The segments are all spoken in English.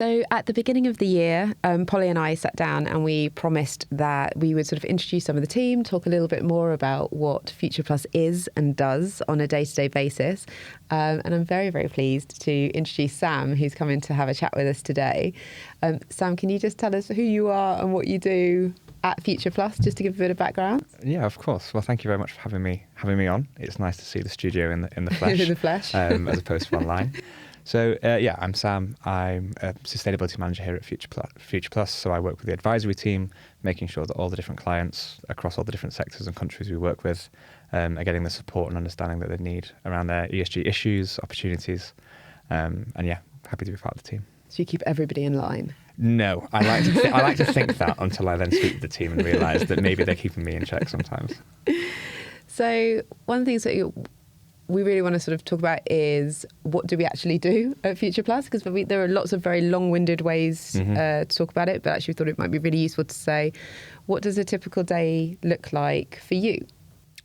So at the beginning of the year, Polly and I sat down and we promised that we would sort of introduce some of the team, talk a little bit more about what FuturePlus is and does on a day-to-day basis. And I'm very, very pleased to introduce Sam, who's come in to have a chat with us today. Sam, can you just tell us who you are and what you do at FuturePlus, just to give a bit of background? Yeah, of course. Well, thank you very much for having me on. It's nice to see the studio in the flesh, In the flesh. As opposed to online. So I'm Sam. I'm a sustainability manager here at FuturePlus. So I work with the advisory team, making sure that all the different clients across all the different sectors and countries we work with are getting the support and understanding that they need around their ESG issues, opportunities, and happy to be part of the team. So you keep everybody in line? No, I like to think that until I then speak to the team and realise that maybe they're keeping me in check sometimes. So one of the things that we really want to sort of talk about is what do we actually do at FuturePlus? Because there are lots of very long-winded ways to talk about it, but actually we thought it might be really useful to say, what does a typical day look like for you?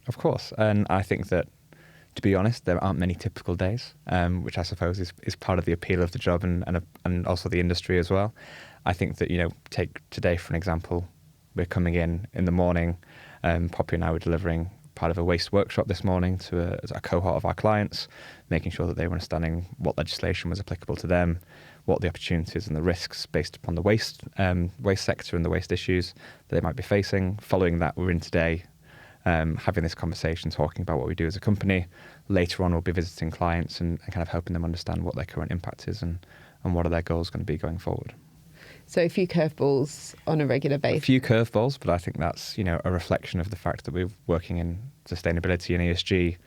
Of course, and I think that, to be honest, there aren't many typical days, which I suppose is part of the appeal of the job and also the industry as well. I think that, take today for an example. We're coming in the morning. Poppy and I were delivering part of a waste workshop this morning to a cohort of our clients, making sure that they were understanding what legislation was applicable to them, what the opportunities and the risks based upon the waste sector and the waste issues that they might be facing. Following that, we're in today having this conversation, talking about what we do as a company. Later on, we'll be visiting clients and kind of helping them understand what their current impact is and what are their goals going to be going forward. So a few curveballs on a regular basis. A few curveballs, but I think that's a reflection of the fact that we're working in sustainability and ESG.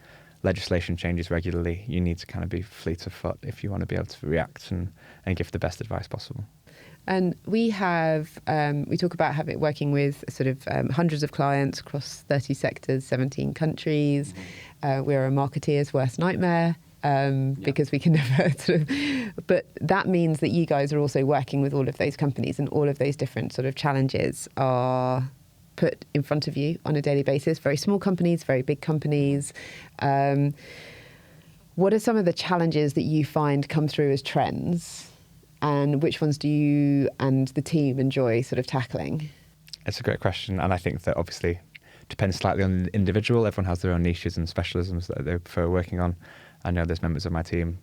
Legislation changes regularly. You need to kind of be fleet of foot if you want to be able to react and give the best advice possible. And we talk about working with sort of hundreds of clients across 30 sectors, 17 countries. We're a marketeer's worst nightmare. Because we can never but that means that you guys are also working with all of those companies, and all of those different sort of challenges are put in front of you on a daily basis. Very small companies, very big companies. What are some of the challenges that you find come through as trends, and which ones do you and the team enjoy sort of tackling? It's a great question, and I think that obviously depends slightly on the individual. Everyone has their own niches and specialisms that they prefer working on. I know there's members of my team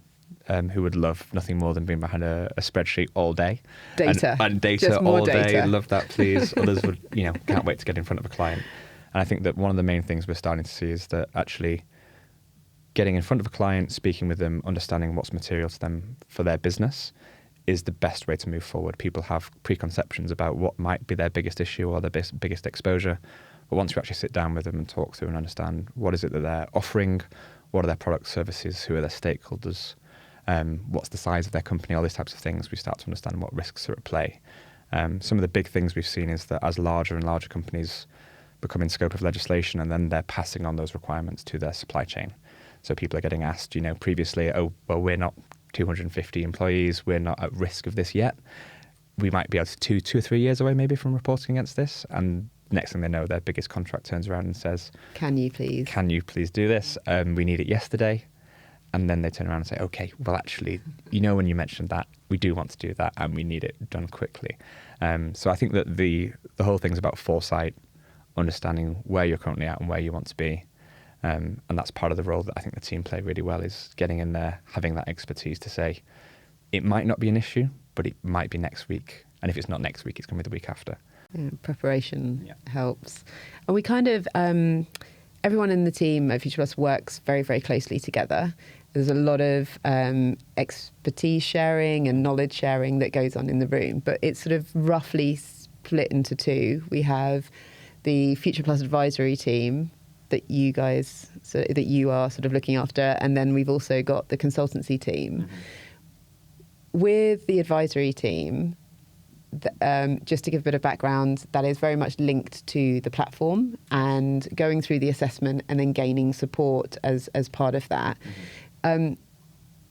who would love nothing more than being behind a spreadsheet all day. Data. And data just more all day. data. Love that, please. Others would, can't wait to get in front of a client. And I think that one of the main things we're starting to see is that actually getting in front of a client, speaking with them, understanding what's material to them for their business is the best way to move forward. People have preconceptions about what might be their biggest issue or their biggest exposure. But once you actually sit down with them and talk through and understand what is it that they're offering, what are their products, services, who are their stakeholders, what's the size of their company, all these types of things, we start to understand what risks are at play. Some of the big things we've seen is that as larger and larger companies become in scope of legislation, and then they're passing on those requirements to their supply chain. So people are getting asked, previously, we're not 250 employees, we're not at risk of this yet. We might be able to 2 or 3 years away maybe from reporting against this, and next thing they know, their biggest contract turns around and says, Can you please do this? We need it yesterday. And then they turn around and say, okay, well, actually, when you mentioned that, we do want to do that and we need it done quickly. So I think that the whole thing's about foresight, understanding where you're currently at and where you want to be. And that's part of the role that I think the team play really well, is getting in there, having that expertise to say, it might not be an issue, but it might be next week. And if it's not next week, it's going to be the week after. Yeah, preparation helps. And we kind of, everyone in the team at FuturePlus works very, very closely together. There's a lot of expertise sharing and knowledge sharing that goes on in the room, but it's sort of roughly split into two. We have the FuturePlus advisory team that you guys, that you are sort of looking after, and then we've also got the consultancy team. With the advisory team, just to give a bit of background, that is very much linked to the platform and going through the assessment and then gaining support as part of that.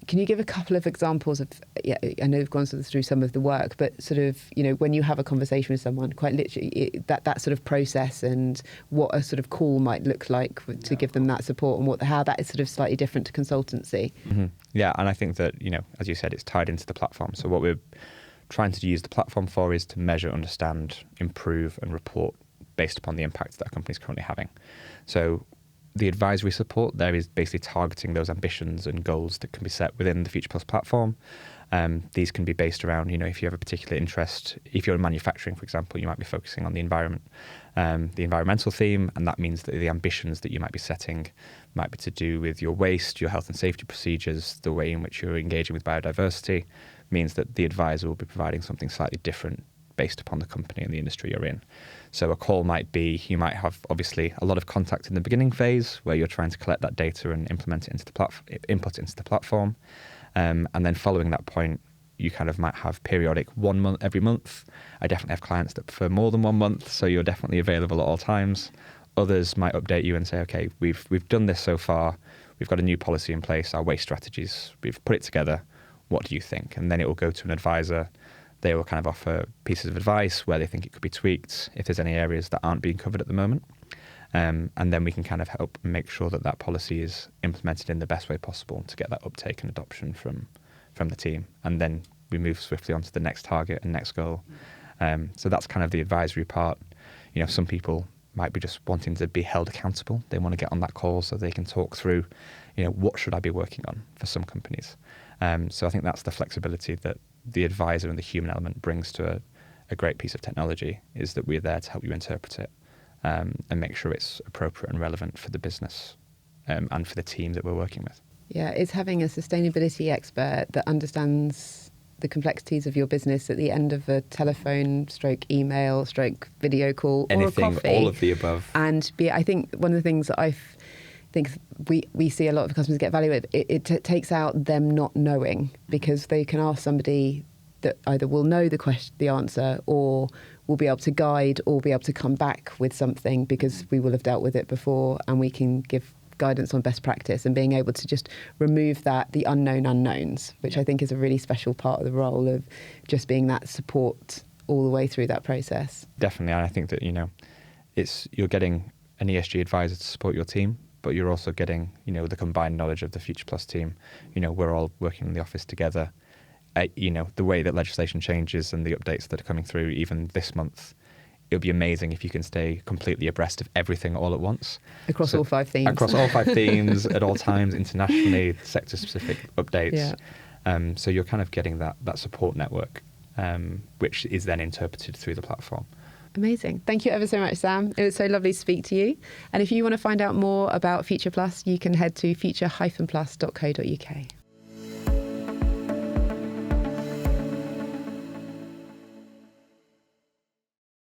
Can you give a couple of examples of, I know you've gone through some of the work, but sort of, when you have a conversation with someone, quite literally, that sort of process and what a sort of call might look like to give them that support, and how that is sort of slightly different to consultancy. Mm-hmm. Yeah, and I think that, as you said, it's tied into the platform. So what we're trying to use the platform for is to measure, understand, improve, and report based upon the impact that a company is currently having. So the advisory support there is basically targeting those ambitions and goals that can be set within the FuturePlus platform. These can be based around, if you have a particular interest, if you're in manufacturing, for example, you might be focusing on the environment, the environmental theme, and that means that the ambitions that you might be setting might be to do with your waste, your health and safety procedures, the way in which you're engaging with biodiversity, means that the advisor will be providing something slightly different based upon the company and the industry you're in. So a call might be, you might have obviously a lot of contact in the beginning phase where you're trying to collect that data and implement it into the input it into the platform. And then following that point, you kind of might have periodic 1 month, every month. I definitely have clients that prefer more than 1 month, so you're definitely available at all times. Others might update you and say, okay, we've done this so far. We've got a new policy in place, our waste strategies. We've put it together. What do you think? And then it will go to an advisor. They will kind of offer pieces of advice where they think it could be tweaked, if there's any areas that aren't being covered at the moment. And then we can kind of help make sure that that policy is implemented in the best way possible to get that uptake and adoption from the team. And then we move swiftly on to the next target and next goal. So that's kind of the advisory part. Some people might be just wanting to be held accountable. They want to get on that call so they can talk through, what should I be working on for some companies. So I think that's the flexibility that the advisor and the human element brings to a great piece of technology, is that we're there to help you interpret it and make sure it's appropriate and relevant for the business and for the team that we're working with. Yeah, it's having a sustainability expert that understands the complexities of your business at the end of a telephone / email / video call, Anything, or a coffee. all of the above. And I think one of the things that I think we see a lot of customers get value with, it takes out them not knowing, because they can ask somebody that either will know the answer, or will be able to guide, or be able to come back with something because we will have dealt with it before, and we can give guidance on best practice, and being able to just remove the unknown unknowns, which I think is a really special part of the role of just being that support all the way through that process. Definitely. And I think that, you're getting an ESG advisor to support your team, but you're also getting, the combined knowledge of the FuturePlus team. We're all working in the office together. The way that legislation changes and the updates that are coming through, even this month, it would be amazing if you can stay completely abreast of everything all at once. Across all 5 themes. Across all 5 themes at all times, internationally, sector-specific updates. Yeah. So you're kind of getting that support network, which is then interpreted through the platform. Amazing. Thank you ever so much, Sam. It was so lovely to speak to you. And if you want to find out more about FuturePlus, you can head to future-plus.co.uk.